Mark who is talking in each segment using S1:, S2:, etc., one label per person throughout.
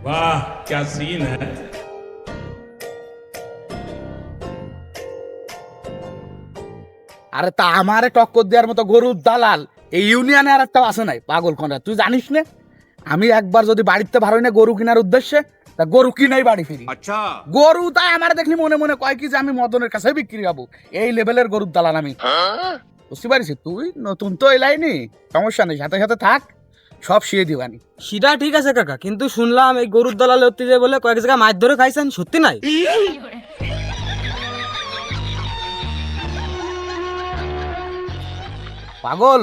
S1: वाह क्या सीन है।
S2: আরে তা আমারে টক্কর দেওয়ার মতো গরুর দালাল এই ইউনিয়নে আর একটা আছে নাই পাগল কোনটা তুই জানিস না? আমি একবার যদি বাড়িতে ভাড়াই না গরু কেনার উদ্দেশ্যে তা গরু কিনাই বাড়ি ফিরি। আচ্ছা গরু তাই আমার দেখলি মনে মনে কয় কি যে আমি মদনের কাছে বিক্রি যাবো, এই লেভেলের গরুর দালাল আমি। বুঝতে পারিস? তুই নতুন তো এলাইনি, সমস্যা নেই, সাথে সাথে থাক, সব শিয়ে দিবানি।
S3: সেটা ঠিক আছে কাকা, কিন্তু শুনলাম এই গরুর দলালে হতে যায় বলে কয়েক জায়গায় মাছ ধরে খাইছেন, সত্যি নাই?
S2: পাগল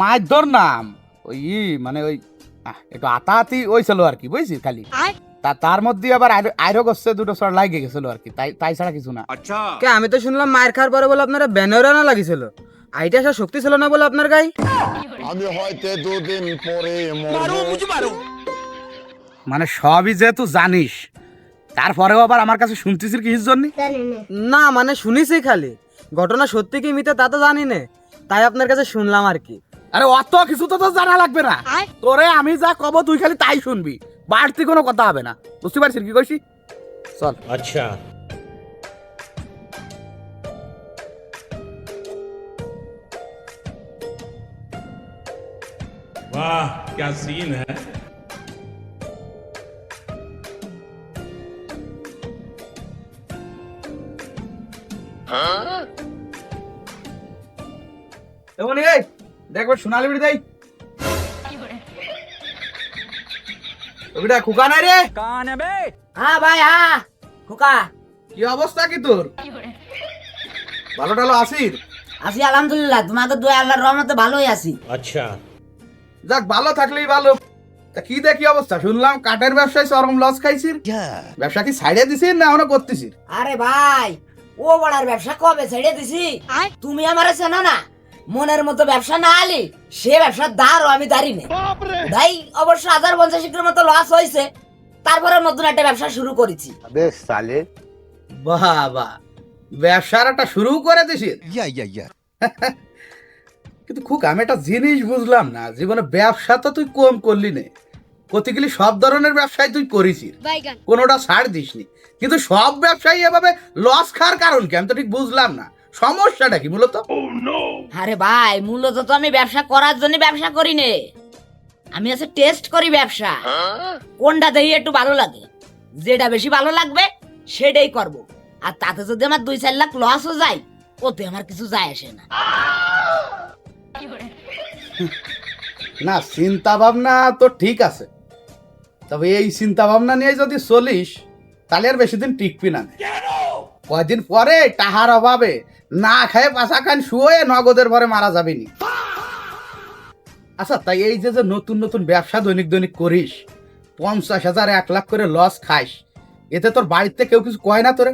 S2: মাছ ধর নাম ওই মানে ওই একটু আতাহাতি হয়েছিল আর কি, বুঝছিস? খালি তার মধ্যে আবার আইরো গেছে দুটো সর লাগে গেছিল আর কি, তাই ছাড়া কিছু না। আচ্ছা
S3: কে আমি তো শুনলাম মায়ের খাওয়ার পরে বলে আপনারা ব্যানারও না লাগিয়েছিল, আইটা আসা শক্তি ছিল না বলে আপনার গায়ে।
S4: আমি হয়তো দুদিন পরে
S2: মানে সবই যেহেতু জানিস তারপরেও আবার আমার কাছে শুনতেছিস কিসের জন্য?
S3: না মানে শুনিছি খালি, ঘটনা সত্যি কি মিথ্যে তা তো জানি না, তাই আপনার কাছে শুনলাম আর কি।
S2: আরে অত কিছু তো তোর জানা লাগবে না, তোরে আমি যা কব তুই খালি তাই শুনবি, বাড়তি কোনো কথা হবে না। বুঝতে পারছিস কি কইছি? চল।
S1: अच्छा वाह क्या सीन है।
S2: এমনি এই দেখো সোনালি বিড়ি দেই, ওটা খুকা নাই রে?
S5: হ্যাঁ ভাই, হ্যাঁ খোকা,
S2: কি অবস্থা কি তোর? ভালো টালো আসির?
S5: আছি আলহামদুলিল্লাহ, তোমাকে দোয়া আল্লাহর রহমতে ভালোই আছি।
S1: अच्छा
S2: যাক ভালো থাকলেই ভালো। তা কি দেখি অবস্থা? শুনলাম কাঠের ব্যবসায় চরম লস খাইছিস, ব্যবসা কি ছাইড়ে দিছিস না এখনো করতেছিস?
S5: আরে ভাই, ও বড়ার ব্যবসা কবে ছেড়ে দিছি? তুমি আমারে চেনো না, মনের মতো ব্যবসা না আলি সে ব্যবসার দ্বারও আমি দাঁড়ি নেই ভাই। অবশ্য 1050 মতো লস হয়েছে, তারপরে নতুন একটা ব্যবসা শুরু করেছি।
S2: বাবা, ব্যবসার একটা শুরু করে দিছিস? কিন্তু খুব আমি একটা জিনিস বুঝলাম না, জীবনে ব্যবসা তো তুই কম করলি নে, কতগুলি সব ধরনের ব্যবসায় তুই করেছিস, কোনোটা ছাড় দিসনি, কিন্তু সব ব্যবসায়ী এভাবে লস খাওয়ার কারণ কি আমি তো ঠিক বুঝলাম না, সমস্যাটা কি মূলত?
S5: আরে ভাই, মূলত তো আমি ব্যবসা করার জন্য ব্যবসা করি নে, আমি আছে টেস্ট করি ব্যবসা, কোনটা দেখি একটু ভালো লাগে, যেটা বেশি ভালো লাগবে সেটাই করব। আর তাতে যদি আমার 2-4 লাখ লসও যায়, ওতে আমার কিছু যায় আসে না।
S2: না চিন্তা ভাবনা তো ঠিক আছে, তবে এই চিন্তা ভাবনা নিয়ে যদি চলিস তাহলে আর বেশি দিন টিকবি না। কয়দিন পরে টাহার অভাবে না খায় পাশা খান শুয়ে নগদের ভরে মারা যাবে নি। আচ্ছা তাই এই যে যে নতুন নতুন ব্যবসা দৈনিক দৈনিক করিস, 50,000 1 লাখ করে লস খাইস, এতে তোর বাড়িতে কেউ কিছু কয় না তোরে?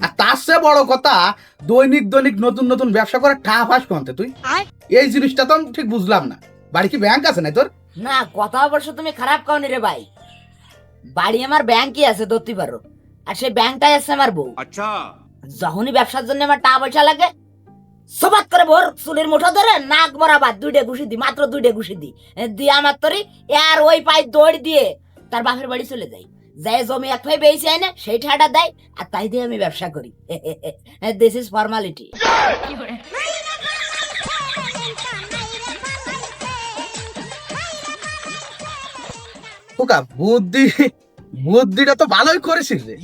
S2: আর তার চেয়ে বড় কথা, দৈনিক দৈনিক নতুন নতুন ব্যবসা করে টাকা ফাঁস কমতে তুই, এই জিনিসটা তো আমি ঠিক বুঝলাম না। বাড়ি কি ব্যাংক আছে না তোর?
S5: না, কথা অবশ্য তুমি খারাপ কওনি রে ভাই, বাড়ি আমার ব্যাংকই আছে ধরতে পারো, আর সেই ব্যাংকটাই আছে আমার বউ। আচ্ছা, যখনই ব্যবসার জন্য আমার টাকা পয়সা লাগে, সবাত করে ভোর চুলের মুঠো ধরে নাক বরাবর 2টা ঘুষি দি, মাত্র 2টা ঘুষি দি, দিয়ে আমার তরি আর ওই পায়ে দৌড় দিয়ে তার বাপের বাড়ি চলে যাই, যাই জমি এক ভাই বেশি আয় না সেই ঠাটা দেয়, আর তাই দিয়ে আমি ব্যবসা করি। This is formality.
S2: খোকা বুদ্ধিটা তো ভালোই করেছিস রে,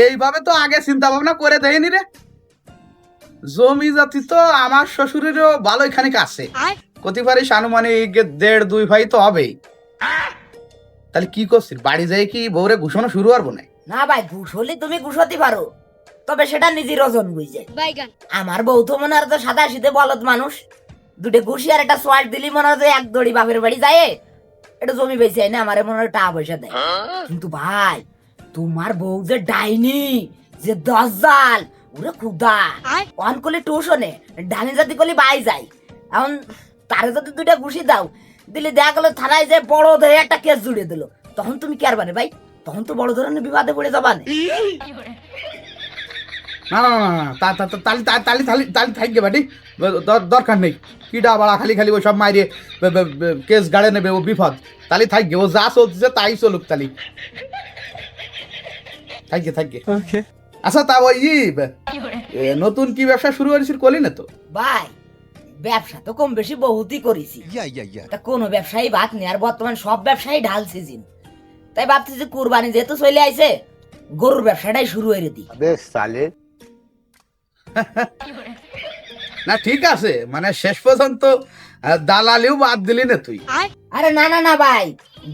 S2: এইভাবে তো আগে চিন্তা ভাবনা করে দেয়নি রে। জমি জাতি তো আমার শ্বশুরেরও ভালোই খানিক আছে, কতি পারিস আনুমানিক 1.5-2 ভাই তো হবেই। তাহলে কি করছিস? বাড়ি যাই কি বউরে ঘুষানো শুরু করবো না?
S5: না ভাই, ঘুষ হলে তুমি ঘুষাতে পারো, তবে সেটা নিজের ওজন বুঝে। আমার বউ তো মনে হয় তো সাদা শীতে বলদ মানুষ, 2টা ঘুষি আর একটা সোয়াট দিলি মনে হয় এক দড়ি বাপের বাড়ি যায়, এটা জমি বেশি হয় না, আমার মনে হয় টাকা পয়সা দেয়। কিন্তু ভাই, তোমার বউ যে ডাইনি, যে দজ্জাল, ওরে খুদা অন করলে টিউশনে ডানি জাতি করলে বাই যায়, এখন তারে যদি 2টা ঘুষি দাও দিলে, দেখা গেল থানায় যে বড় ধরে একটা কেস জুড়ে দিল, তখন তুমি কি আর বানে ভাই? তখন তো বড় ধরনের বিবাদে পড়ে যাবা না।
S2: না না না, তাহলে থাকবে বাটি, দরকার নেই। কিডা বাড়া খালি খালি ওই সব মাইরে কেস গাড়ে নেবে, ও বিপদ। তালি থাকবে, ও যা চলছে তাই চলুক তালি, থাকবে। আচ্ছা তা ওই নতুন কি ব্যবসা শুরু করেছিস কলি না তো?
S5: ভাই ব্যবসা তো কম বেশি বহুতই করেছি, তা কোনো ব্যবসায়ী বাদ নেই, আর বর্তমান সব ব্যবসায়ী ঢাল সিজন, তাই ভাবতেছি কুরবানি যেহেতু চলে আইছে গরুর ব্যবসাটাই শুরু করে দিই।
S2: না ঠিক আছে, মানে শেষ পর্যন্ত দালালিও বাদ দিলি না তুই?
S5: আরে না না না ভাই,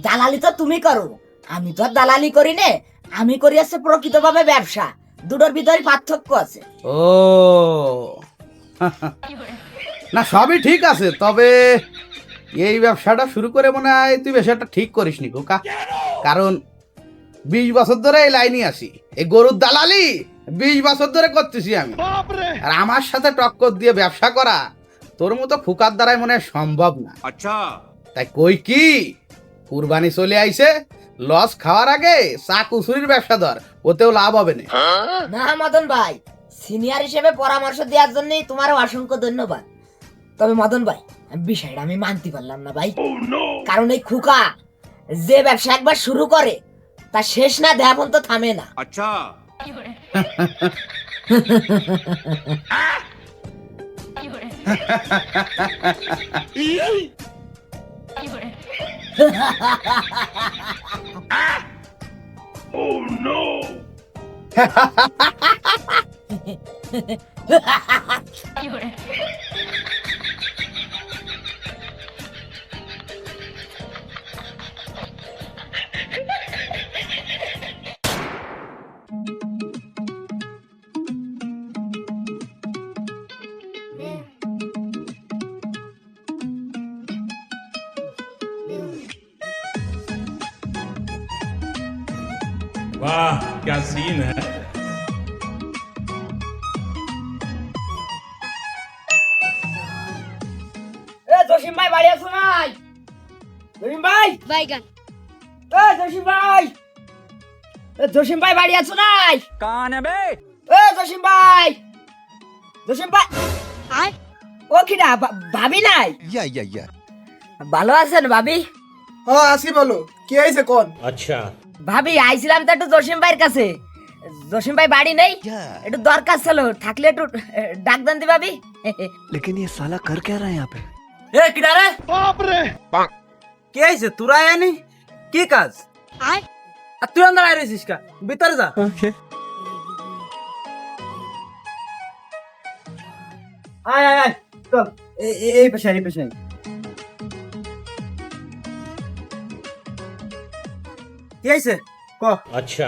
S5: দালালি তো তুমি করো, আমি তো আর দালালি করি না, আমি করি আছে প্রকৃতভাবে ব্যবসা, দুটোর ভিতরে পার্থক্য আছে।
S2: ও না সবই ঠিক আছে, তবে এই ব্যবসাটা শুরু করে মনে হয় তুই বেশ একটা ঠিক করিস নি খোকা, কারণ 20 বছর ধরে এই লাইনে আসি, এই গরুর দালালি 20 বছর ধরে করতেছি আমি, আর আমার সাথে টক্কর দিয়ে ব্যবসা করা তোর মতো খোকার দ্বারাই মনে হয় সম্ভব না। আচ্ছা তাই কই কি কুরবানি চলে আইছে, লস খাওয়ার আগে চাকুচুরির ব্যবসা ধর, ওতেও লাভ হবে না।
S5: না মদন ভাই, সিনিয়র হিসেবে পরামর্শ দেওয়ার জন্য তোমার অসংখ্য ধন্যবাদ, তবে মদন ভাই বিষয়টা আমি মানতে পারলাম না ভাই, কারণ এই খুকা যে ব্যবসা একবার শুরু করে তা শেষ না দেয়া পর্যন্ত থামে না। আচ্ছা
S1: वाह क्या सीन है।
S5: জসিম ভাই বাড়ি আছো নাই? জসিম ভাই
S6: বাইগান
S5: জসিম ভাই, জসিম ভাই বাড়ি আছো নাই?
S3: কান বে
S5: জসিম ভাই, জসিম ভাই
S6: আয়
S5: ও কিরা ভাবি নাই? ভালো আছেন ভাবি?
S3: হ্যাঁ আসি, বলো কি হয়েছে কোন?
S1: अच्छा
S5: ভাবি আইছিলাম তো একটু জসিম ভাইয়ের কাছে, জসিম ভাই বাড়ি নেই, একটু দরকার ছিল, থাকলে একটু ডাক দেন দি ভাবি।
S7: लेकिन ये साला कर क्या रहा है यहाँ पे?
S3: এ কিডা রে? বাপ রে কি হয়েছে? তোরা আনি কি কাজ?
S6: আয়
S3: আর তুই আন্দার আইছিস কা? ভিতরে যা। আয় আয় আয় চল, এই পেশাই এই পেশাই। কি হয়েছে ক?
S1: अच्छा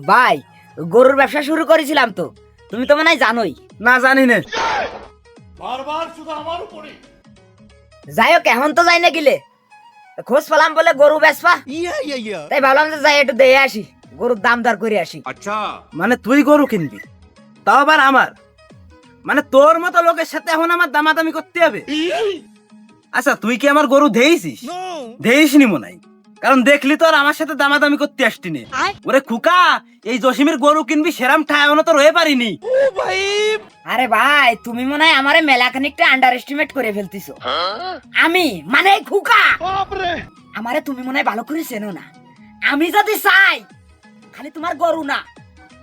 S5: ভাই গরুর ব্যবসা শুরু করেছিলাম তো, তুমি তো মনে হয় জানোই।
S3: না জানি না।
S5: যাই হোক এখন তো যাই না গিলে, খোঁজ পেলাম বলে গরু বেচবা, তাই ভাবলাম যে যাই একটু দিয়ে আসি, গরুর দাম দর করে আসি।
S3: মানে তুই গরু কিনবি, তাও আবার আমার, মানে তোর মতো লোকের সাথে এখন আমার দামাদামি করতে হবে? আচ্ছা তুই কি আমার গরু দেইছিস? দেইসনি মনে হয়, কারণ দেখলি তো আর আমার সাথে দামাদামি করতে আসতি নে। ওরে খুকা, এই জসিমের গরু কিনবি সেরাম ঠায় এখনো তো রয়ে পারিনি।
S5: আরে ভাই তুমি মনে হয় আমারে মেলা খানিকটা আন্ডার এস্টিমেট করে ফেলতিছো। আমি মানে এই খুকা, আমারে তুমি মনে হয় ভালো করে চেনো না। আমি যদি চাই খালি তোমার গরু না,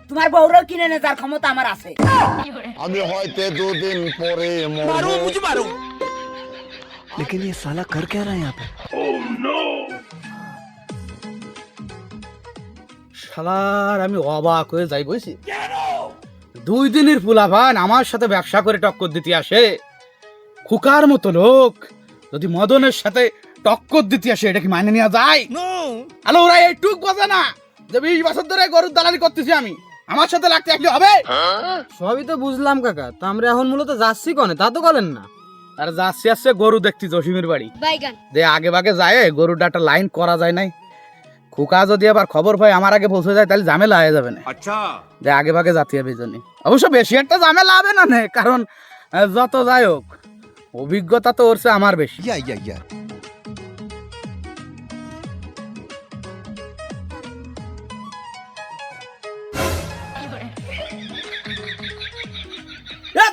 S5: তোমার বউরাও কিনে নে যার ক্ষমতা আমার আছে।
S4: আমি হয়তো 2 দিন পরে মরবো।
S7: लेकिन ये साला कर क्या रहा है यहाँ पे?
S2: শালার আমি অবাক হয়ে যাই বুঝছি, 2 দিনের ফুলাভান আমার সাথে ব্যবসা করে টক্কর দিতে আসে, খুকার মতো লোক যদি মদনের সাথে টক্কর দিতে আসে, এটা কি মানে নেওয়া যায়? আলো ওরা এইটুক বোঝে না যে 20 বছর ধরে গরুর দালালি করতেছি আমি, আমার সাথে লাগতে আসলে হবে?
S3: সবই তো বুঝলাম কাকা, তো আমরা এখন মূলত যাচ্ছি কোনে তা তো বলেন না।
S2: আর যাচ্ছি আসছে গরু দেখতে জসিমের বাড়ি,
S6: বাইগান
S2: যে আগে ভাগে যায় গরুটা একটা লাইন করা যায় নাই, খুকা যদি আবার খবর পাই আমার আগে পৌঁছে যায় তাহলে ঝামেলা হয়ে যাবে না। আচ্ছা যে আগে ভাগে জাতি হবে জন্য, অবশ্য বেশি একটা ঝামেলা হবে না, কারণ যত যাই হোক অভিজ্ঞতা তো ওরছে আমার বেশি।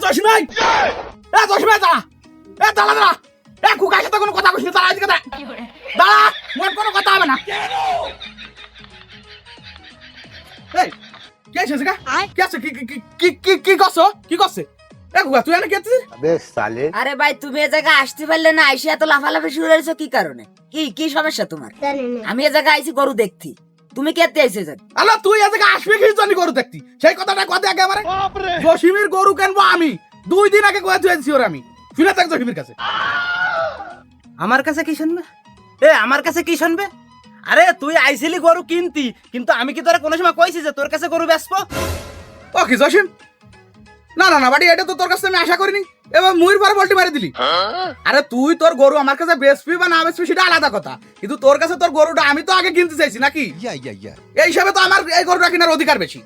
S2: জসিম ভাই, জসিম ভাই দাঁড়া, এ দাঁড়া দাঁড়া, এ খুকার সাথে কোনো কথা কইছিস? দাঁড়া এদিকে দাঁড়া, মোর কোনো কথা হবে না। এই কে এসেছে কা? কে আছে? কি করছো? কি করছে? এ খুকা তুই এনে কি আছিস?
S4: अबे साले
S5: আরে ভাই তুমি এ জায়গায় আসতে পারলে না, আইসি এত লাফালাফি শুরু হয়েছো কি কারণে? কি কি সমস্যা তোমার? আমি এ জায়গায় আইছি গরু দেখতে, তুমি কে আইছো জান?
S2: আলা তুই এদিকে আসবি কি জানি গরু দেখতি? সেই কথাটা কথা আগে আমারে জসিমের গরু কিনবো আমি 2 দিন আগে কয়ে তুইছি ওর আমি শুনে থাক জসিমের কাছে।
S3: আমার কাছে কি শুনবে? আমার কাছে কি শুনবে? আরে তুই আইছিলি গরু কিনতি, কিন্তু আমি কি তোরা কোনো সময় কইছি যে তোর কাছে গরু বেচবো?
S2: ও কি জসিম? না না না বাড়ি, এটা তো তোর কাছে আমি আশা করিনি। এবার মুইর পরে বলটি মারি দিলি। আরে তুই তোর গরু আমার কাছে বেচবি বা না বেচবি সেটা আলাদা কথা, কিন্তু তোর কাছে তোর গরুটা আমি তো আগে কিনতে চাইছি নাকি? এই হিসাবে তো আমার এই গরুটা কেনার অধিকার বেশি।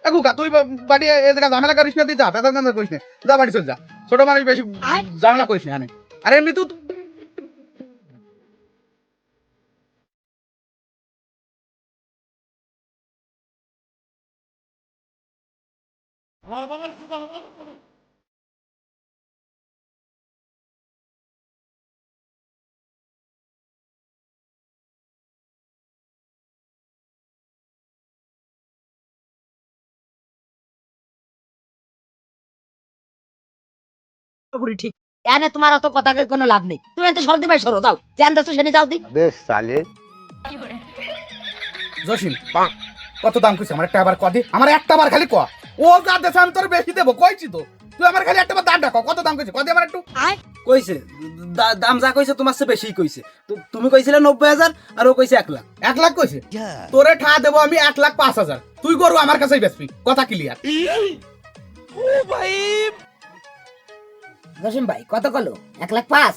S2: এগুকা তুই বাড়ি এই জায়গা ঝামেলা করিস না, তুই যা পেতার ঝামেলা করিস না, যা বাড়ি চল যা। ছোট মানুষ বেশি ঝামেলা করিস না। আরে এমনি তুই
S5: ঠিক এনে তোমার অত কথা কয়ে কোনো লাভ নেই, তুমি এত সরদি ভাই সরো, দাও জান দাও সেনে যাও দি।
S4: अबे साले
S2: জসিম কত দাম কইছে আমার একটা বার কদি, আমার একটা বার খালি ক। ও যা দেছে আমি তোর বেশি দেবো কইছি তো, তুই আমার খালি একটা বার দামটা ক, কত দাম কইছে কদি আমার একটু।
S3: কইছে দাম যা কইছে তোমার চেয়ে বেশি কইছে। তুমি কইছিলে 90,000 আর ও কইছে 1 লাখ।
S2: 1 লাখ কইছে? তোরে ঠা দেবো আমি 1,05,000, তুই গরু আমার কাছেই বেচবি, কথা ক্লিয়ার।
S5: জসিম ভাই কত কলো? 1,05,000?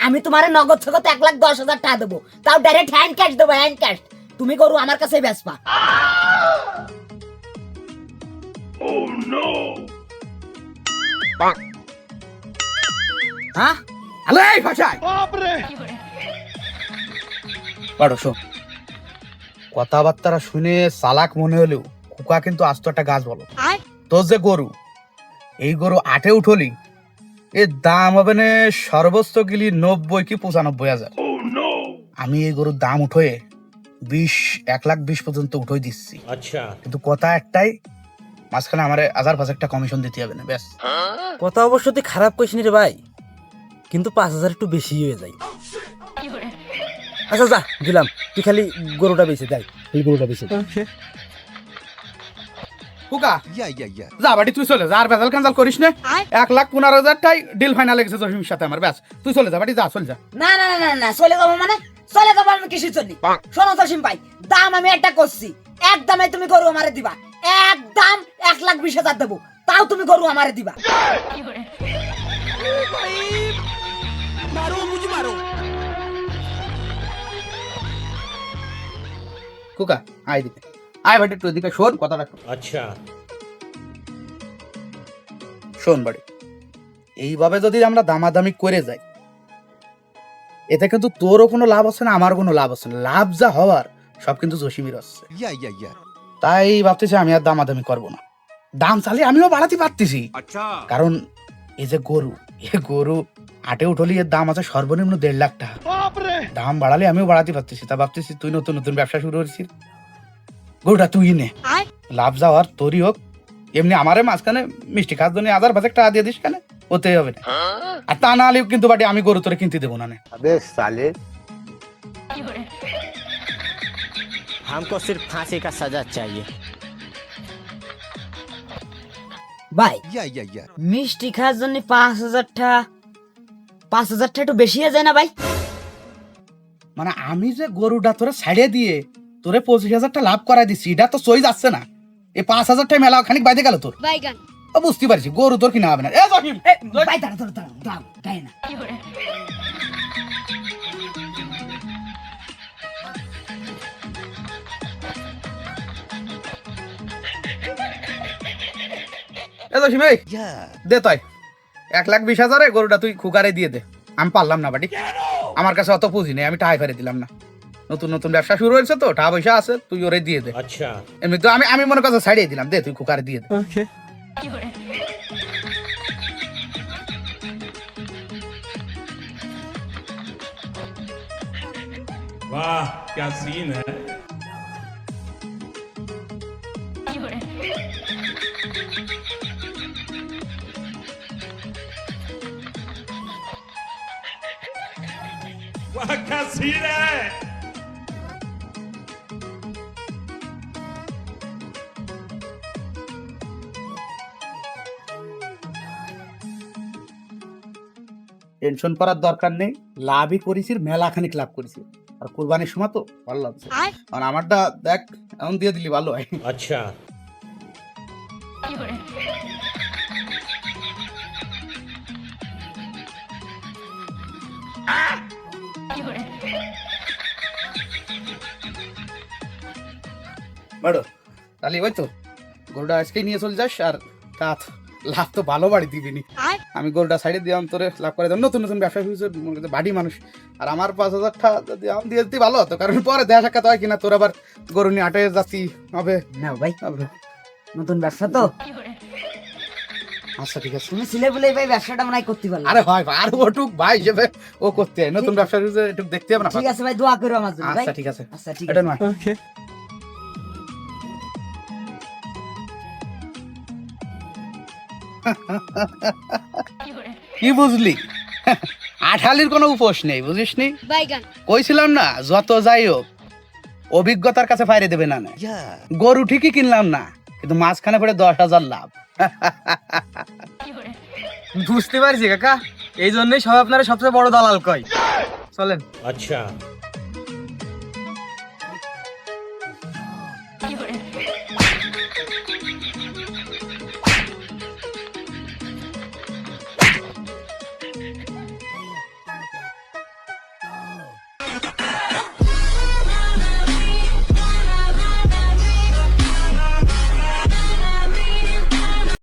S5: আমি তোমারে নগদ থেকে 1,10,000 টাকা দেবো, তাও ডাইরেক্ট হ্যান্ড ক্যাশ দেবো, হ্যান্ড ক্যাশ। তুমি গরু আমার কাছেই বেচবা।
S3: হ্যাঁ
S2: হ্যালো এই ভাষায় পারো শোন, কথাবার্তা শুনে চালাক মনে হলেও খুকা কিন্তু আস্ত একটা গাছ বলো। তোর যে গরু, এই গরু 8-এ উঠলি, এর দাম হবে না সর্বোচ্চ গেলি 90 কি 95,000। আমি এই গরুর দাম উঠোয়ে 1,20,000 পর্যন্ত উঠোই দিচ্ছি।
S1: अच्छा
S2: কিন্তু কথা একটাই, মাঝখানে আমার 1,000 একটা কমিশন দিতে হবে না, ব্যাস।
S3: কথা অবশ্য তুই খারাপ কইসনি রে ভাই, কিন্তু 5,000 একটু বেশি হয়ে যায়। আচ্ছা যা দিলাম, তুই খালি গরুটা বেঁচে যাই, এই গরুটা বেঁচে
S2: খুকা যা বাড়ি তুই চলে যা, আর ভেজাল ক্যান্সাল করিস না। 1,15,000 টাই ডিল ফাইনাল লেগেছে জসিমের সাথে আমার, ব্যাস তুই চলে যা বাড়ি, যা চলে যা।
S5: না না না না না, চলে যাবো মানে চলে যাবো আমি কিসের জন্য? শোনো জসিম ভাই, দাম আমি একটা করছি, একদমে তুমি গরু আমারে দিবা, একদম 1,20,000 দেবো, তাও তুমি গরু আমারে দিবা।
S2: খুকা আয় দিকে, আয় বাড়ি তুই দিকে শোন কথাটা শোন।
S1: अच्छा
S2: শোন বাড়ি, এইভাবে যদি আমরা দামাদামি করে যাই, এতে কিন্তু তোরও কোনো লাভ হচ্ছে না, আমারও কোনো লাভ হচ্ছে না, লাভ যা হওয়ার সব কিন্তু জসিমের হচ্ছে। তাই ভাবতেছি আমি আর দামাদামি করবো না, দাম চালিয়ে আমিও বাড়াতে পারতেছি। কারণ এই যে গরু, এ গরু 8-এ উঠলি, এর দাম আছে সর্বনিম্ন 1.5 লাখ টাকা। দাম বাড়ালে আমিও বাড়াতে পারতেছি, তা ভাবতেছি তুই নতুন নতুন ব্যবসা শুরু করেছিস, গরুটা তুই নে, লাভ যাওয়ার তোরই হোক। এমনি আমারে মাঝখানে মিষ্টি খাওয়ার জন্য 1,000 টাকা দিয়ে দিস কেন, ওতে হবে না। আর তা না হলেও কিন্তু বাড়ি আমি গরু তোরে কিনতে দেবো না।
S4: अबे साले
S7: हमको सिर्फ फांसी का सजा चाहिए।
S5: ভাই মিষ্টি খাওয়ার জন্য 5,000 টাকা, 5,000 টাকা একটু বেশি হয়ে যায় না ভাই?
S2: মানে আমি যে গরুটা তোরে ছাড়িয়ে দিয়ে তোরে 25,000 টাকা লাভ করাই দিচ্ছি, এটা তো সই যাচ্ছে না। এই 5,000 টাকা মেলা খানিক বাইরে গেল তোর, ও বুঝতে পারছি গরু তোর কিনা হবে না। এ জসিম,
S5: ভাই দাঁড়া দাঁড়া দাঁড়া, দাও তাই না।
S2: এ জসিম এই দে তাই 1,20,000 গরুটা তুই খুকারে দিয়ে দে, আমি পারলাম না বাড়ি, আমার কাছে অত পুঁজি নেই, আমি টাকা ফেরে দিলাম না। নতুন নতুন ব্যবসা শুরু হয়েছে তো, টাকা পয়সা আছে, তুই ওরে দিয়ে দে।
S1: अच्छा
S2: এমনি তো আমি মনে কাছে ছাড়িয়ে দিলাম, দে তুই খুকারে দিয়ে দে।
S1: वाह क्या सीन है। वाह क्या सीन है।
S2: টেনশন করার দরকার নেই, লাভই করেছি, মেলা খানিক লাভ করেছি। আর কোরবানির সময় তো ভালো লাগছে, আর আমারটা দেখ এমন দিয়ে দিলি ভালো হয়।
S1: अच्छा
S2: বড় তাহলে ওই তো গরুটা আজকেই নিয়ে চলে যাস, আর কাত লাভ তো ভালো বাড়ি দিবিনি। আমি গরুটা সাইডে দিয়ে তোরে লাভ করে দেব, নতুন নতুন ব্যবসা ফিউচার বাড়ি মানুষ। আর আমার 5,000 টাকা যদি আম দিয়ে দিতে ভালো হতো, কারণ পরে দেখা সাক্ষাৎ হয় কিনা, তোর আবার গরু নিয়ে হাটে যাচ্ছি হবে।
S5: না ভাই, নতুন ব্যবসা তো।
S2: আচ্ছা ঠিক আছে,
S5: তুমি ছিলে বলে ভাই ব্যবসাটা মনে হয় করতে পারলে।
S2: আরে ভাই আর ওটুক ভাই হিসেবে ও করতে হয়, নতুন ব্যবসা ফিউচার একটু দেখতে হবে না।
S5: ঠিক আছে ভাই, দোয়া করো আমার জন্য ভাই।
S2: আচ্ছা ঠিক আছে,
S5: আচ্ছা ঠিক
S2: এটা
S5: আছে।
S2: নয় কি বুঝলি? আঠালির কোনো উপোস নেই, বুঝিস নি? কইছিলাম না যত যাই হোক অভিজ্ঞতার কাছে ফাইরে দেবে না। না গরু ঠিকই কিনলাম না, কিন্তু মাঝখানে পড়ে 10,000 লাভ।
S3: বুঝতে পারছি কাকা, এই জন্যই সব আপনারা সবচেয়ে বড় দালাল কয়। চলেন।
S1: अच्छा